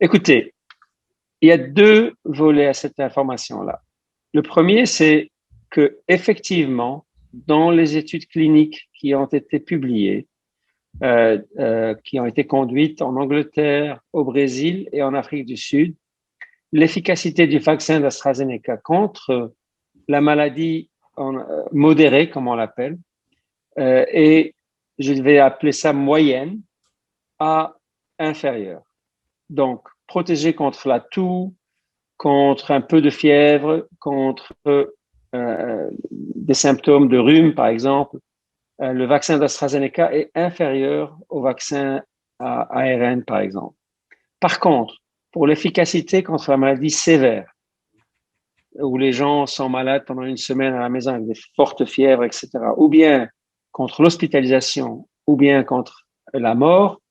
Écoutez, il y a deux volets à cette information-là. Le premier, c'est que effectivement, dans les études cliniques qui ont été publiées, qui ont été conduites en Angleterre, au Brésil et en Afrique du Sud, l'efficacité du vaccin d'AstraZeneca contre la maladie modérée, comme on l'appelle, est, je vais appeler ça moyenne, à inférieure. Donc, protéger contre la toux, contre un peu de fièvre, contre des symptômes de rhume, par exemple, le vaccin d'AstraZeneca est inférieur au vaccin à ARN, par exemple. Par contre, pour l'efficacité contre la maladie sévère, où les gens sont malades pendant une semaine à la maison avec des fortes fièvres, etc., ou bien contre l'hospitalisation, ou bien contre la mort,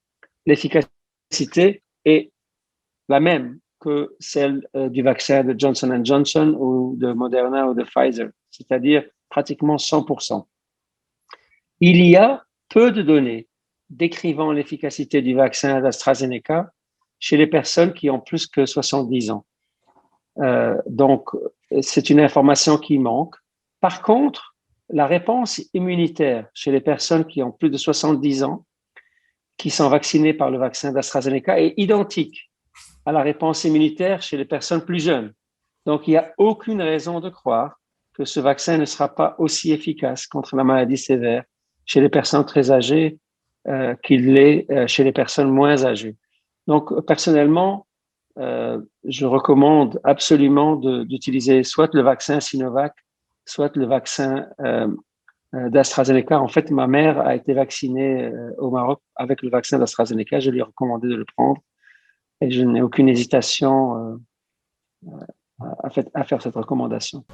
l'efficacité est la même que celle du vaccin de Johnson Johnson ou de Moderna ou de Pfizer, c'est-à-dire pratiquement 100%. Il y a peu de données décrivant l'efficacité du vaccin d'AstraZeneca chez les personnes qui ont plus que 70 ans. Donc, c'est une information qui manque. Par contre, la réponse immunitaire chez les personnes qui ont plus de 70 ans, qui sont vaccinées par le vaccin d'AstraZeneca, est identique à la réponse immunitaire chez les personnes plus jeunes. Donc, il n'y a aucune raison de croire que ce vaccin ne sera pas aussi efficace contre la maladie sévère chez les personnes très âgées qu'il l'est chez les personnes moins âgées. Donc, personnellement, je recommande absolument d'utiliser soit le vaccin Sinovac, soit le vaccin d'AstraZeneca. En fait, ma mère a été vaccinée au Maroc avec le vaccin d'AstraZeneca. Je lui ai recommandé de le prendre et je n'ai aucune hésitation à faire cette recommandation.